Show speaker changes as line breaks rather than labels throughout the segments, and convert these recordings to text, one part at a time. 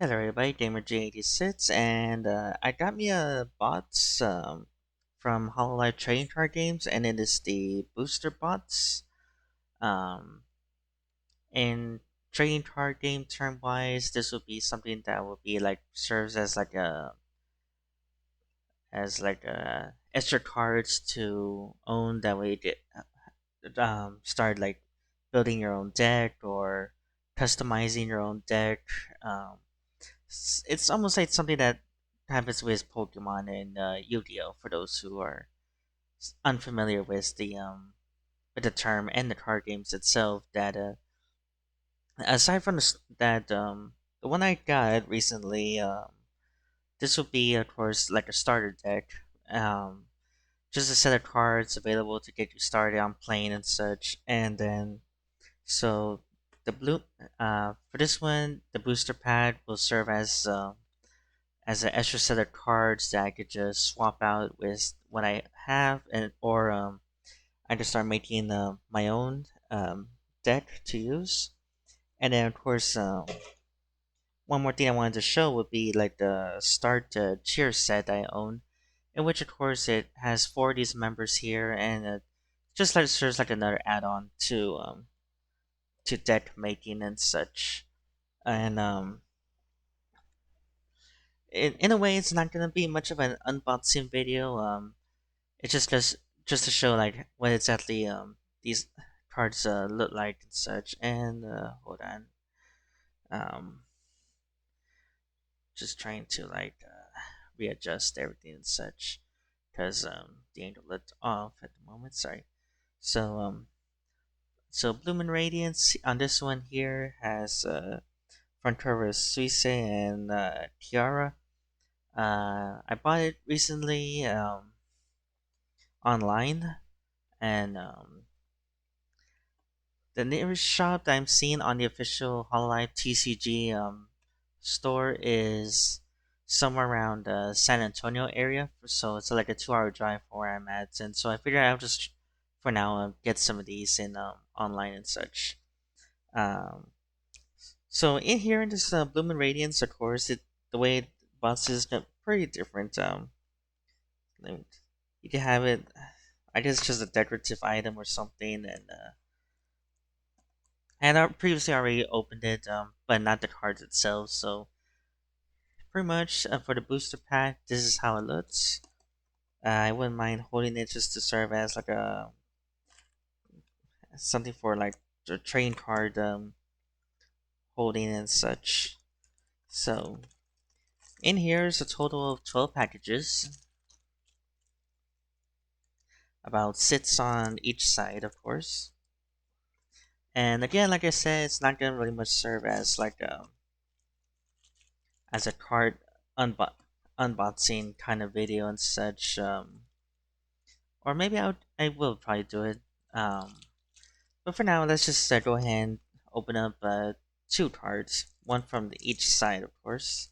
Hello everybody, GamerG86, and I got me a bots from Hololive trading card games, and it is the booster bots. Um, in trading card game term wise, this would be something that would be like serves as like a extra cards to own. That way, you get start like building your own deck or customizing your own deck. Um, it's almost like something that happens with Pokemon and Yu-Gi-Oh! For those who are unfamiliar with the term and the card games itself. That aside from the one I got recently, this would be of course like a starter deck. Um, just a set of cards available to get you started on playing and such, and then so the blue for this one, the booster pack will serve as an extra set of cards that I could just swap out with what I have, and or I just start making my own deck to use. And then of course, one more thing I wanted to show would be like the start cheer set I own, in which of course it has four of these members here, and just like serves like another add-on to deck making and such. And in a way, it's not gonna be much of an unboxing video. It's just to show like what exactly these cards look like and such. And hold on, um, just trying to readjust everything and such because the angle looked off at the moment. Sorry. So so Bloomin' Radiance on this one here has Frontera Suisse and Tiara. I bought it recently online, and the nearest shop that I'm seeing on the official Hololive TCG store is somewhere around San Antonio area. So it's like a 2 hour drive from where I'm at. And so I figured I'll just, for now, get some of these in online and such. Um, so in here in this Bloomin' Radiance, of course, the way it bounces is pretty different. Like, you can have it, I guess, just a decorative item or something, and I previously already opened it, but not the cards itself. So pretty much for the booster pack, this is how it looks. I wouldn't mind holding it just to serve as like a something for like the trading card holding and such. So in here is a total of 12 packages. About six on each side, of course. And again, like I said, it's not gonna really much serve as a card unbo- unboxing kind of video and such. Or maybe I will probably do it. Um, but for now, let's just go ahead and open up two cards, one from each side, of course.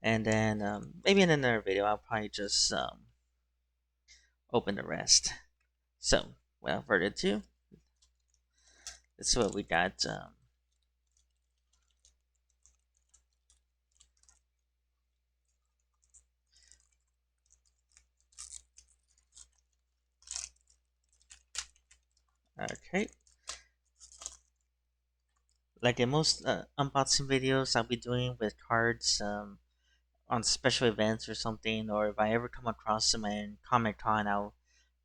And then maybe in another video, I'll probably just open the rest. So, without further ado, this is what we got. Okay, like in most unboxing videos I'll be doing with cards on special events or something, or if I ever come across them in Comic Con, I'll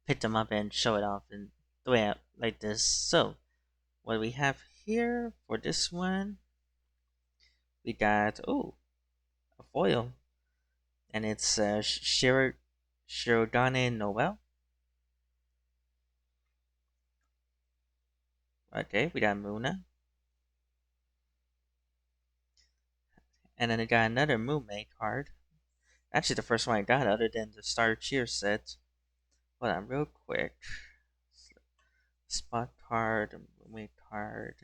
pick them up and show it off in the way like this. So, what we have here for this one, we got a foil, and it's Shirogane Noel. Okay, we got Muna, and then I got another Moonmate card. Actually, the first one I got, other than the Star Cheer set. Hold on, real quick. Spot card, Moonmate card.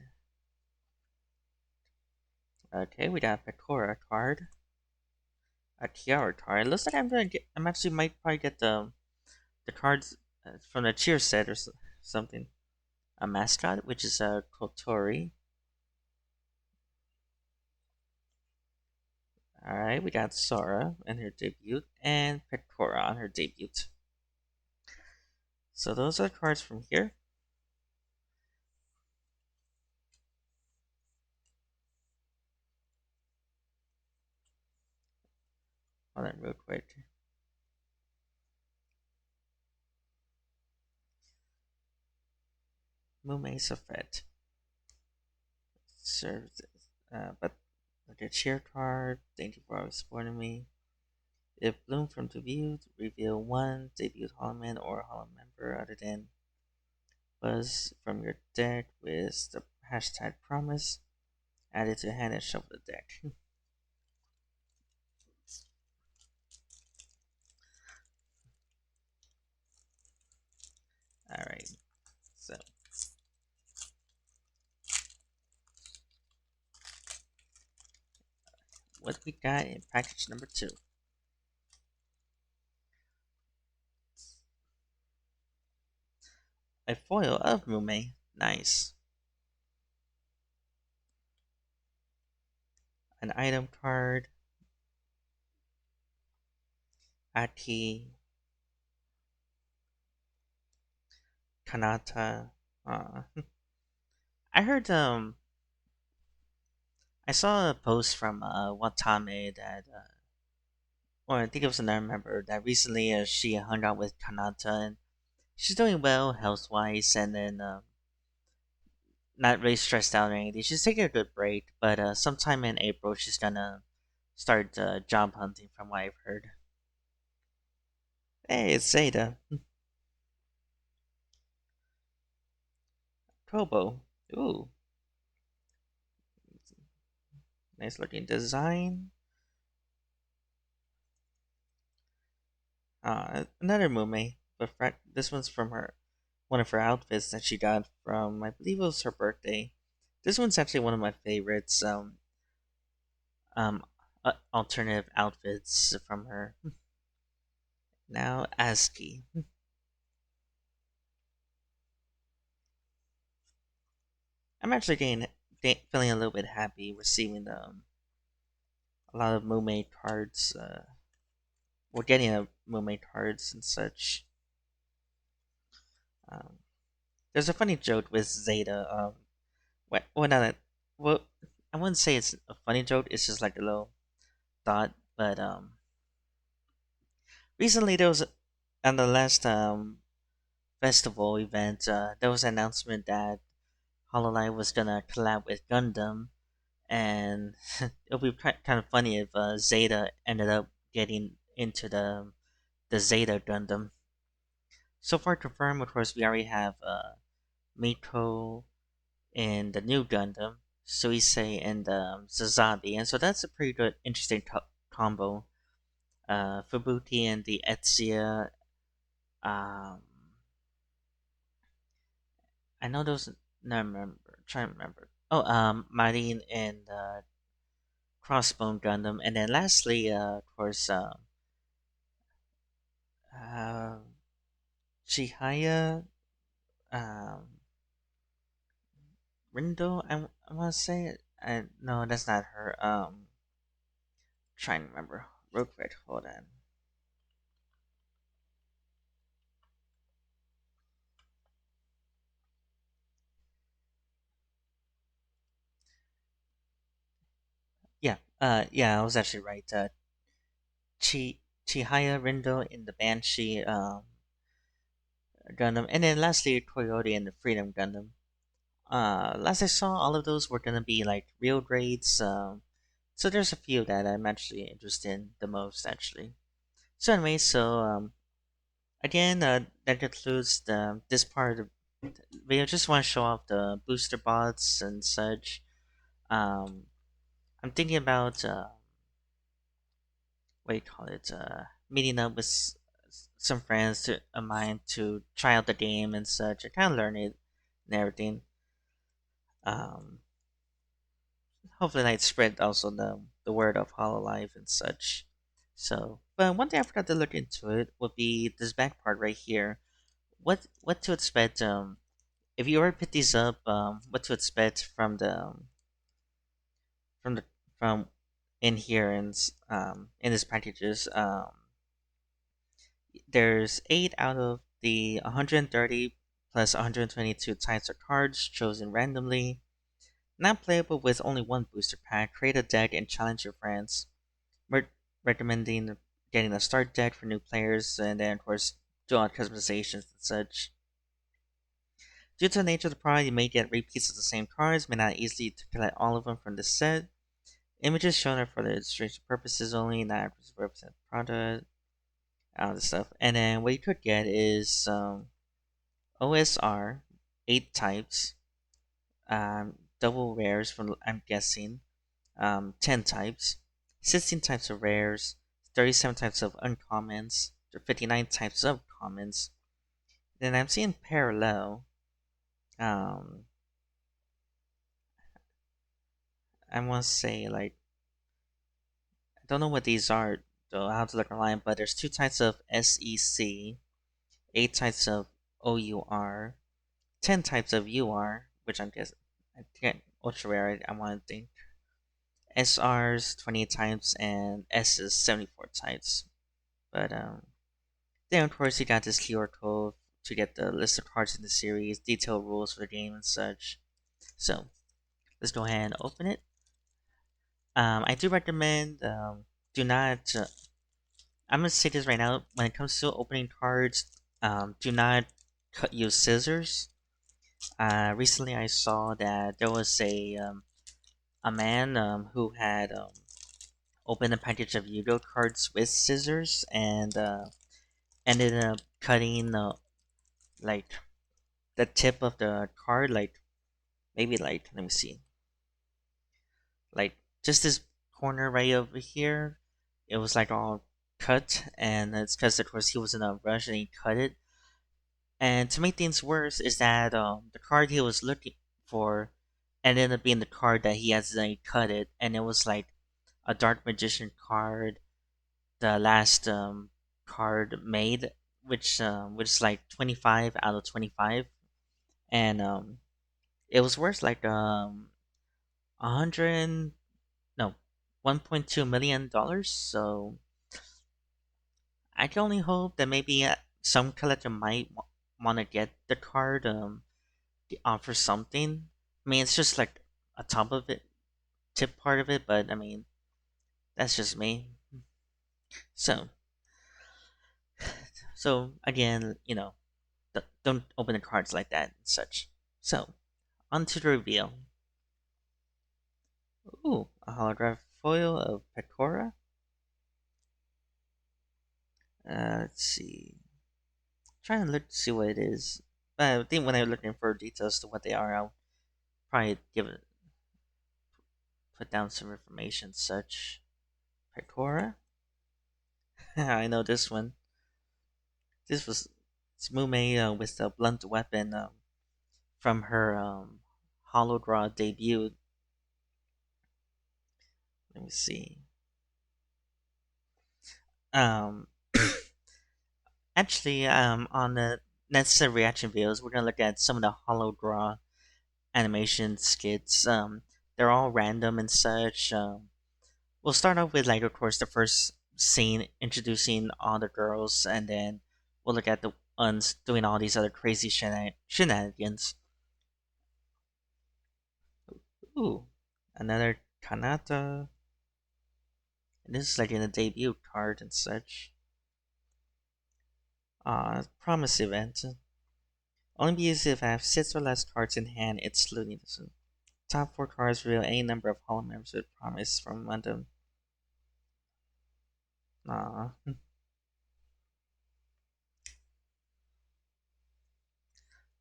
Okay, we got a Pecora card, a Tiara card. It looks like I'm actually might probably get the cards from the Cheer set or something. A mascot, which is a Kotori. All right, we got Sora and her debut, and Pectora on her debut. So those are the cards from here. Hold on, real quick. Mume Safet serves, but the cheer card. Thank you for always supporting me. If Bloom from debut, reveal one debut Holoman or Hollow member other than Buzz from your deck with the hashtag promise added to hand and shuffle the deck. Alright, so what we got in package number two? A foil of Mume. Nice. An item card. Aki. Kanata. I heard I saw a post from Watame that or I think it was another member that recently she hung out with Kanata and she's doing well health wise and then not really stressed out or anything. She's taking a good break, but sometime in April she's gonna start job hunting from what I've heard. Hey, it's Zeta. Kobo. Ooh, nice looking design. Another Mume, but this one's from her one of her outfits that she got from I believe it was her birthday. This one's actually one of my favorites. Um, alternative outfits from her. Now ASCII. I'm actually feeling a little bit happy receiving a lot of Mume cards. We're getting a Mume cards and such. Um, there's a funny joke with Zeta. Well, not that, well, I wouldn't say it's a funny joke. It's just like a little thought. But recently there was on the last festival event, there was an announcement that Hololive was gonna collab with Gundam, and it'll be kind of funny if Zeta ended up getting into the Zeta Gundam. So far confirmed, of course, we already have Miko in the new Gundam, Suisei and Zazabi, and so that's a pretty good, interesting combo. Fubuki and the Etsia. Um, I know those. No, I remember. Trying to remember. Oh, Marine and Crossbone Gundam, and then lastly, of course, uh, Chihaya Rindo. I want to say it. No, that's not her. Trying to remember. Real quick, hold on. Yeah, yeah, I was actually right. Chihaya Rindo in the Banshee Gundam, and then lastly Coyote and the Freedom Gundam. Last I saw, all of those were gonna be like real grades. So there's a few that I'm actually interested in the most, actually. So anyway, again, that concludes this part of the video. Just want to show off the booster bots and such. Um, I'm thinking about what do you call it? Meeting up with some friends of mine to try out the game and such. I kind of learn it and everything. Um, hopefully, like spread also the word of Hololive and such. So, but one thing I forgot to look into it would be this back part right here. What to expect? If you ever pick these up, what to expect from the from in here in this packages. There's 8 out of the 130 plus 122 types of cards chosen randomly. Not playable with only one booster pack. Create a deck and challenge your friends. Re- Recommending getting a start deck for new players, and then of course do all customizations and such. Due to the nature of the product, you may get repeats of the same cards, may not easily to collect all of them from the set. Images shown are for the illustration purposes only, not to represent the product, all this stuff. And then what you could get is OSR, 8 types, double rares from, I'm guessing, 10 types, 16 types of rares, 37 types of uncommons, 59 types of commons. Then I'm seeing parallel. Um, I want to say, like, I don't know what these are, though. I have to look online, but there's 2 types of SEC, 8 types of OUR, 10 types of UR, which I'm guessing, I think ultra rare, I want to think. SR's 28 types and S's 74 types. But then of course you got this QR code to get the list of cards in the series, detailed rules for the game and such. So let's go ahead and open it. I do recommend do not. I'm gonna say this right now. When it comes to opening cards, do not use scissors. Recently I saw that there was a man who had opened a package of Yu-Gi-Oh cards with scissors and ended up cutting like the tip of the card, like maybe like let me see, like just this corner right over here. It was like all cut, and it's because of course he was in a rush and he cut it. And to make things worse is that the card he was looking for ended up being the card that he accidentally cut it, and it was like a Dark Magician card, the last card made, which is like 25 out of 25, and it was worth like 100, no, $1.2 million. So I can only hope that maybe some collector might want to get the card offer something. I mean, it's just like a top of it, tip part of it, but I mean, that's just me. So, so again, don't open the cards like that and such. So, on to the reveal. Ooh, a holographic foil of Pecora. Let's see. Trying to look to see what it is. But I think when I'm looking for details to what they are, I'll probably put down some information such. Pecora. I know this one. This was Smume with the blunt weapon from her Holodraw debut. Let me see. Um, Actually, on the next set of reaction videos, we're gonna look at some of the Holodraw animation skits. They're all random and such. We'll start off with, like, of course, the first scene introducing all the girls, and then we'll look at the ones doing all these other crazy shenanigans. Ooh, another Kanata. And this is like in a debut card and such. Promise event. Only be used if I have 6 or less cards in hand, excluding this one. Top 4 cards reveal any number of Holo members with promise from random. Aw.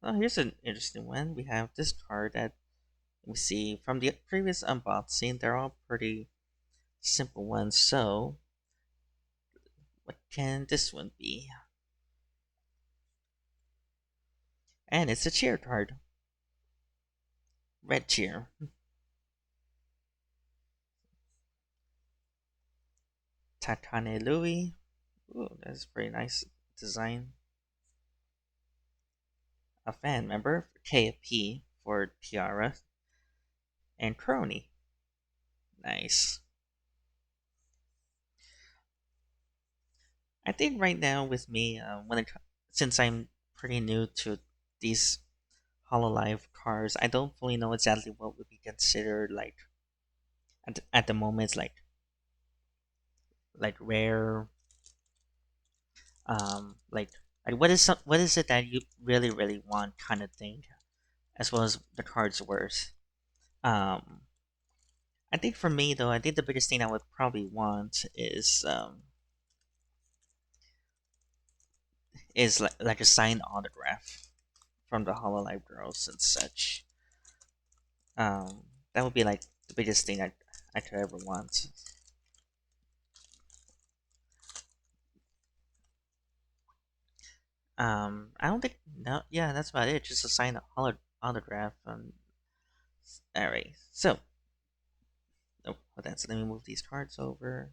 Oh, here's an interesting one. We have this card that we see from the previous unboxing. They're all pretty simple ones. So, what can this one be? And it's a cheer card. Red cheer. Takane Louis. Ooh, that's pretty nice design. A fan member, KFP for Tiara, and Crony. Nice. I think right now with me, since I'm pretty new to these Hololive cars, I don't fully know exactly what would be considered like at the moment. It's like rare, like what is it that you really want kind of thing, as well as the card's worth. Um, I think for me though, I think the biggest thing I would probably want is like a signed autograph from the Hololive girls and such. Um, that would be like the biggest thing I could ever want. I don't think no. Yeah, that's about it. Just a signed autograph. All right. So, oh, hold on. So let me move these cards over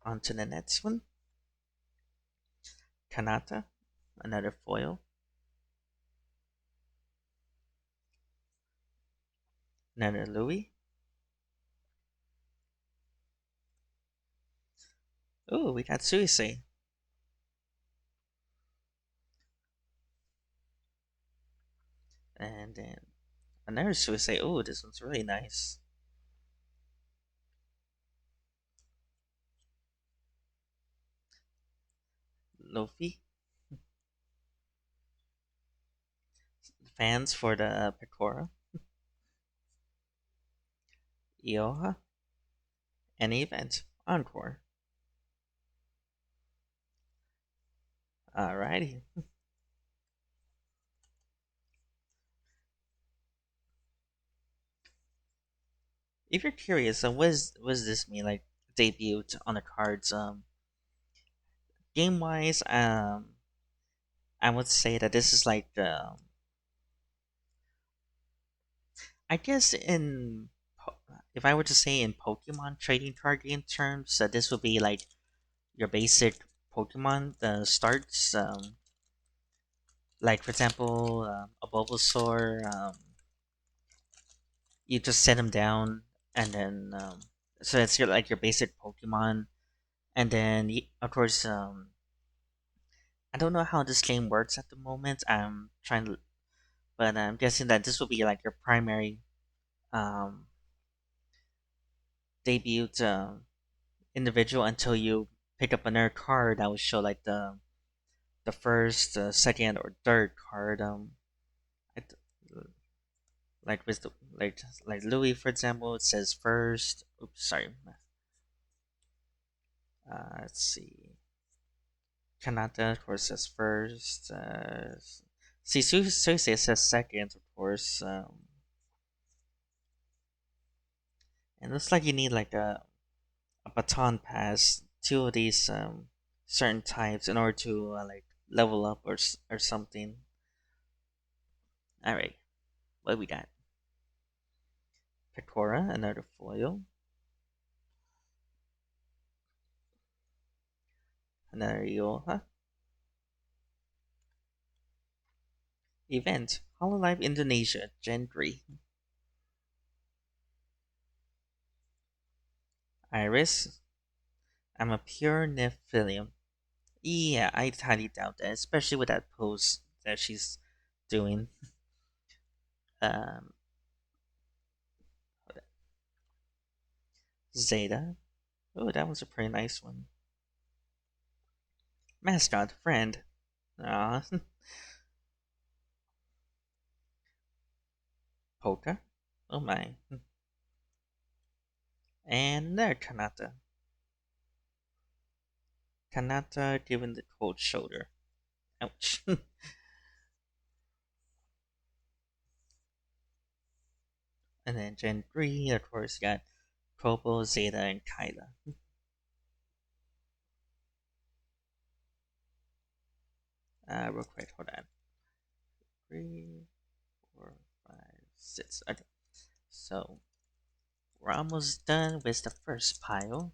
onto the next one. Kanata, another foil. Another Louis. Oh, we got Suisei. And then another Suisei. Oh, this one's really nice. Luffy. Fans for the Pecora. Ioha. And event. Encore. Alrighty. If you're curious, what does this mean? Like debut on the cards. Game wise, I would say that this is like I guess if I were to say in Pokemon trading card game terms, this would be like your basic Pokemon starts. Like for example, a Bulbasaur. You just set him down, and then so it's like your basic Pokemon, and then of course I don't know how this game works at the moment. I'm trying to, but I'm guessing that this will be like your primary um, debut individual until you pick up another card that will show like the first, second, or third card. I th- like with the like Louis for example, it says first. Oops, sorry. Let's see. Kanata, of course, says first. See, Suisei says second, of course. And it looks like you need like a baton pass, two of these certain types in order to like level up or something. All right, what we got? Pecora, another foil, another Yoha. Event Hololive Indonesia Gen 3. Iris, I'm a pure Nephilim. Yeah, I highly doubt that, especially with that pose that she's doing. Um, Zeta. Oh, that was a pretty nice one. Mascot friend. Ah, Polka. Oh my. And there, Kanata. Kanata giving the cold shoulder. Ouch. And then Gen 3, of course, got Kobo, Zeta, and Kyla. Real quick, hold on. 3, 4, 5, 6. Okay. So, we're almost done with the first pile.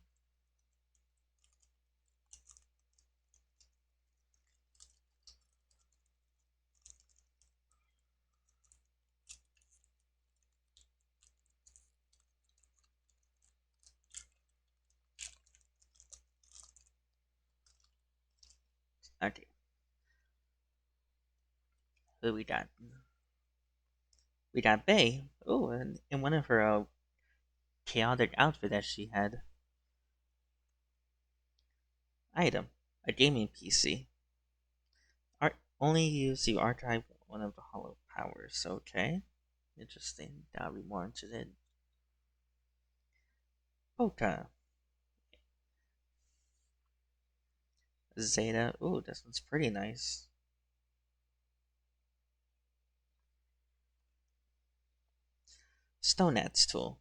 Okay, who we got? We got Bay. Oh, and in one of her chaotic outfit that she had, item, a gaming PC. Only use the archive one of the hollow powers. Okay, interesting. I'll be more interested. Polka, Zeta. Ooh, this one's pretty nice. Stone Axe tool.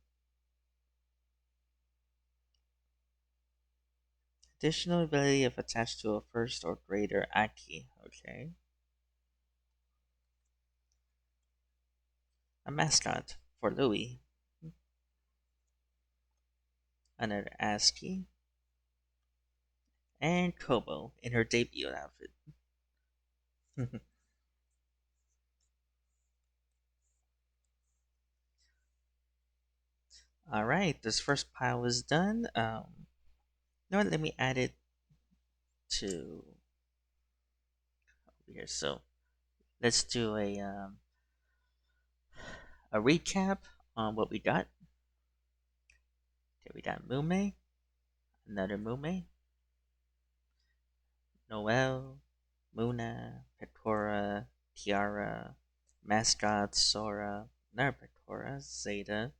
Additional ability if attached to a first or greater Aki. Okay. A mascot for Louis. Another ASCII. And Kobo in her debut outfit. Alright, this first pile is done. You know what, let me add it to over here. So let's do a recap on what we got. Okay, we got Mume, another Mume, Noel, Muna, Pecora, Tiara, Mascot, Sora, another Pecora, Zeta,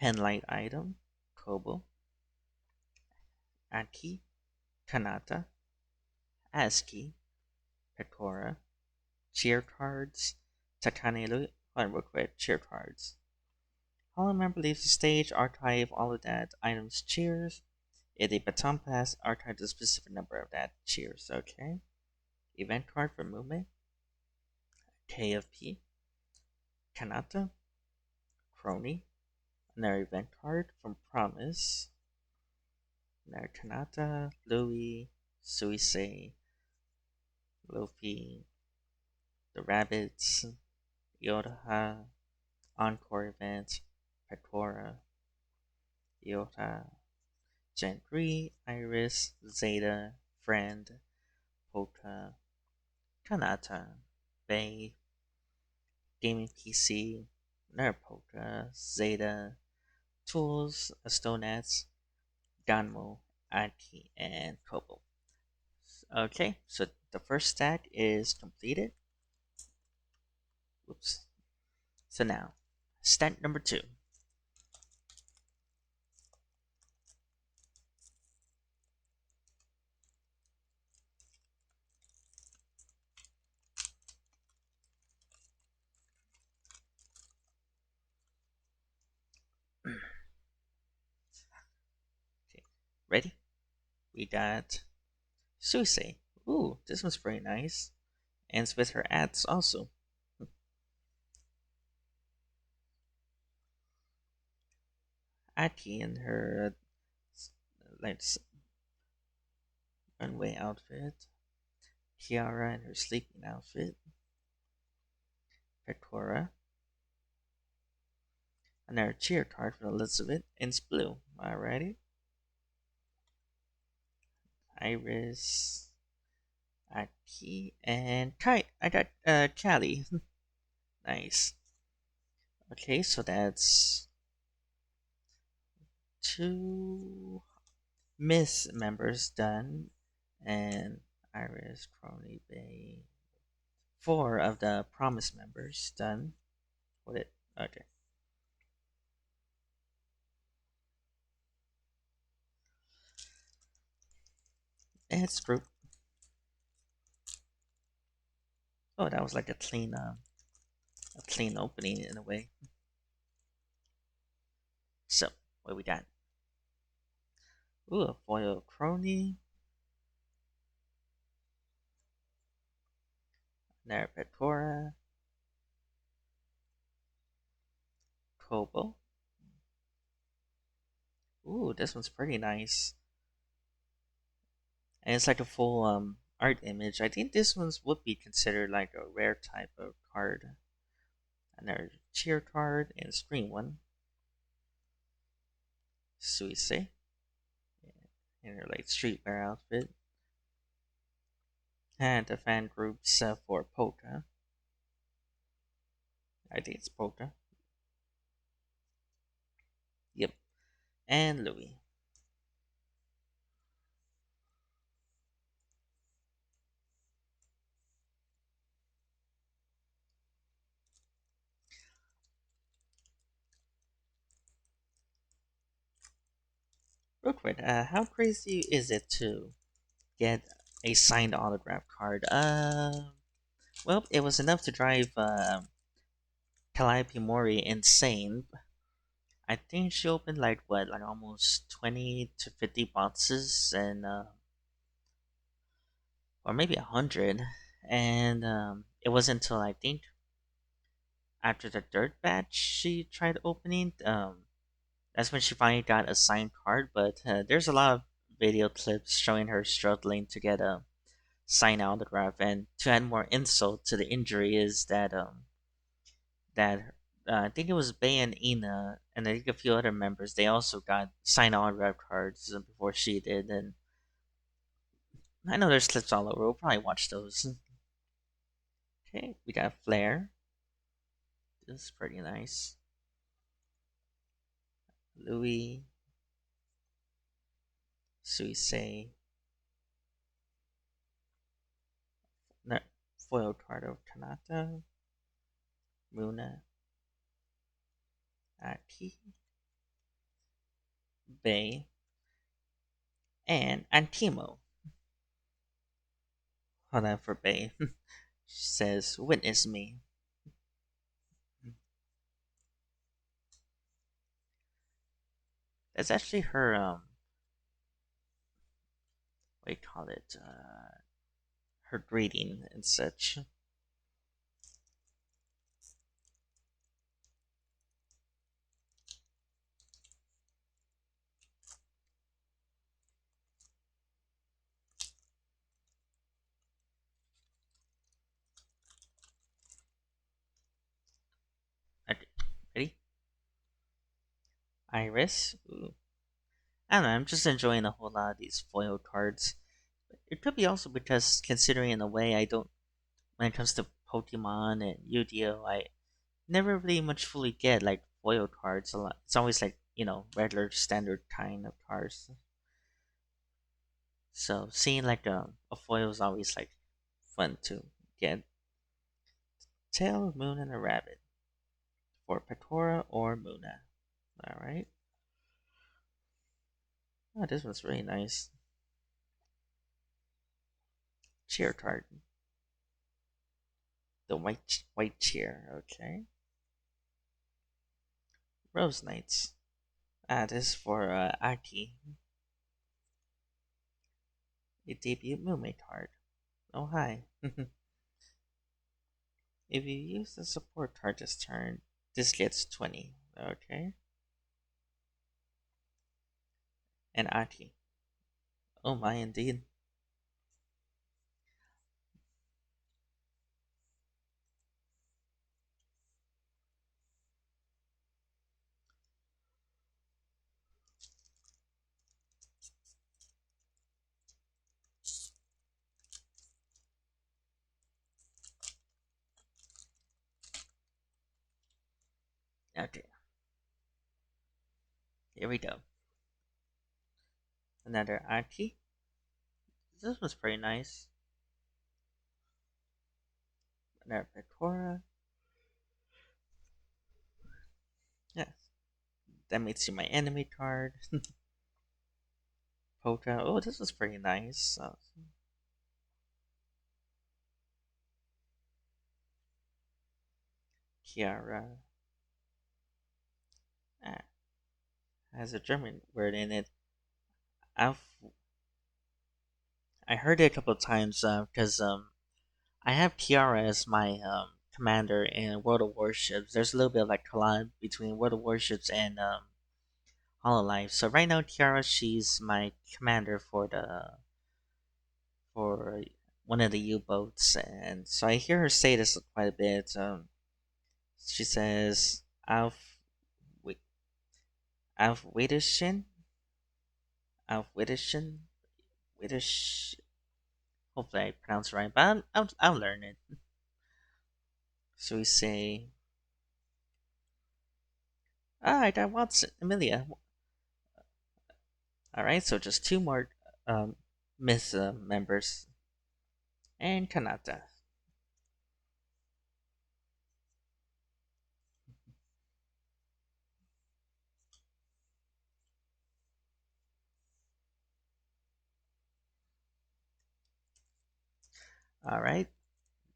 Penlight item, Kobo, Aki, Kanata, ASCII, Pecora, cheer cards, Takanelu, hold on real quick, cheer cards. All member leaves the stage, archive all of that items cheers. If a baton pass, archive the specific number of that cheers. Okay. Event card for Mume, KFP, Kanata, Crony, another event card from Promise, another Kanata, Louis, Suisei, Luffy, the Rabbits, Yoda, Encore event, Pecora, Yota, Gen 3, Iris, Zeta, Friend, Polka, Kanata, Bay, Gaming PC, Polka, Zeta, Tools, Astonets, Ganmo, Aki, and Kobo. Okay, so the first stack is completed. Oops. So now, stack number 2. Okay, ready? We got Suisei. Ooh, this one's pretty nice. Ends with her ads also. Aki in her like runway outfit. Kiara in her sleeping outfit. Pecora. Another cheer card for Elizabeth in blue. Alrighty. Iris. Aki and Kai. I got Callie. Nice. Okay, so that's 2 Miss members done, and Iris, Crony, Bay. 4 of the Promise members done. What it? Okay. And it's group. Oh, that was like a clean opening in a way. So, what we got? Ooh, a foil Crony. Narapetora. Kobo. Ooh, this one's pretty nice. And it's like a full art image. I think this one's would be considered like a rare type of card. Another cheer card and a screen one. Suisse in her like streetwear outfit. And the fan groups for Polka. I think it's Polka. Yep. And Louis. Real quick, how crazy is it to get a signed autograph card? Well, it was enough to drive Calliope Mori insane. I think she opened like what, like almost 20 to 50 boxes, and or maybe 100. And it wasn't until I think after the third batch she tried opening. That's when she finally got a signed card. But there's a lot of video clips showing her struggling to get a signed autograph. And to add more insult to the injury is that I think it was Bay and Ina, and I think a few other members. They also got signed autograph cards before she did, and I know there's clips all over. We'll probably watch those. Okay, we got Flair. This is pretty nice. Louis, Suisei, no, foil card of Kanata, Muna, Aki, Bay, and Antimo. Hold on for Bay. She says, "Witness me." That's actually her what do you call it? Her greeting and such. Okay, ready? Iris. Ooh. I don't know. I'm just enjoying a whole lot of these foil cards. It could be also because, considering in a way, I don't. When it comes to Pokemon and Yu-Gi-Oh, I never really much fully get like foil cards. A lot. It's always like regular standard kind of cards. So seeing like a foil is always like fun to get. Tail, Moon, and a Rabbit for Petora or Muna. All right. Oh, this one's really nice. Cheer card. The white chair. Okay. Rose Knights. Ah, this is for Aki. A debut Moonmate card. Oh hi. If you use the support card this turn, this gets 20. Okay. And Aki. Oh my, indeed. Okay, here we go. Another Aki. This one's pretty nice. Another Pecora. Yes. That makes you my enemy card. Polka. Oh, this was pretty nice. Kiara. Ah, has a German word in it. I've I heard it a couple of times because I have Kiara as my commander in World of Warships. There's a little bit of like collab between World of Warships and Hololive. So right now, Kiara, she's my commander for one of the U-boats, and so I hear her say this quite a bit. She says, "Auf, auf Wiedersehen, auf Wiedersehen, Wiedersehen." Hopefully I pronounce it right, but I'll learn it. So we say, alright, I want Emilia. Alright, so just two more Myth members. And Kanata. Alright,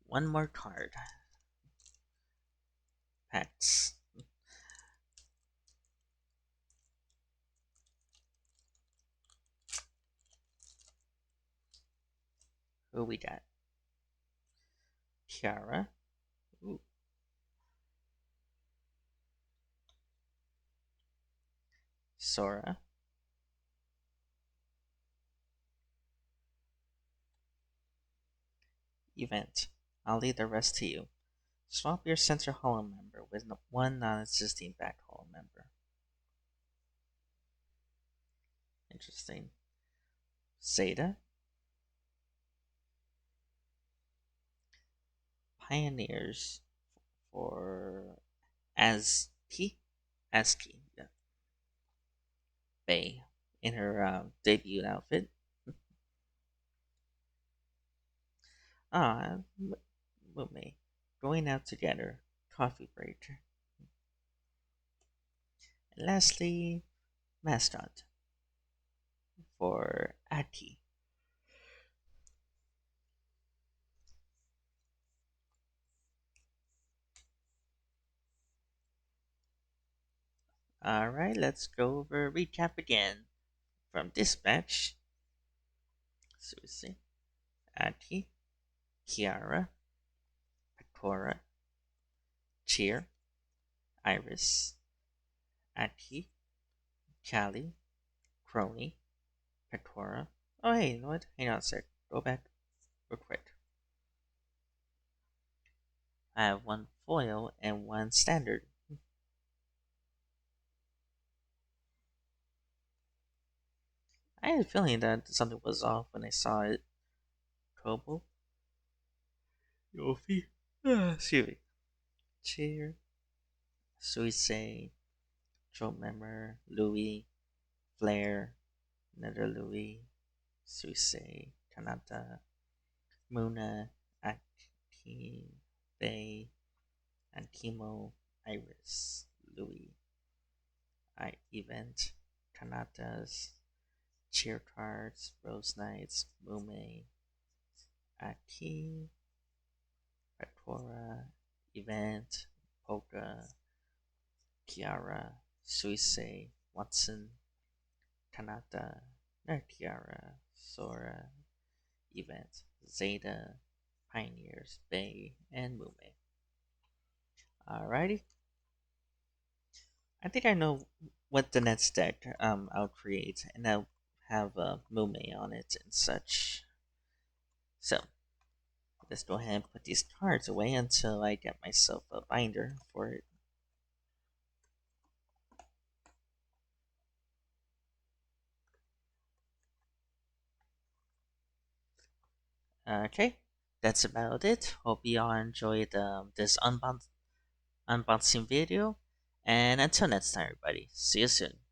one more card. Pets. Who we got? Kiara. Ooh. Sora. Event. I'll leave the rest to you. Swap your center holo member with one non-existing back holo member. Interesting. Zeta. Pioneers for ASCII. ASCII. Yeah. Bay in her debut outfit. Ah, Mume. Going out together. Coffee break. And lastly, mascot for Aki. Alright, let's go over recap again. From Dispatch, Susie, Aki, Kiara, Pecora, Cheer, Iris, Aki, Callie, Crony, Pecora. Oh, hey, you know what? Hang on a sec. Go back real quick. I have one foil and one standard. I had a feeling that something was off when I saw it. Kobo, Yofi, excuse me. Cheer, Suisei, Joe Member, Louis, Flair, Nether Louis, Suisei, Kanata, Muna, Aki, Bay, Ankimo, Iris, Louis, Event, Kanata's, Cheer Cards, Rose Knights, Mume, Aki, Pecora, Event, Polka, Kiara, Suisei, Watson, Kanata, Kiara, Sora, Event, Zeta, Pioneers, Bay, and Mume. Alrighty. I think I know what the next deck I'll create, and I'll have Mume on it and such. So, let's go ahead and put these cards away until I get myself a binder for it. Okay, that's about it. Hope you all enjoyed this unboxing video. And until next time, everybody, see you soon.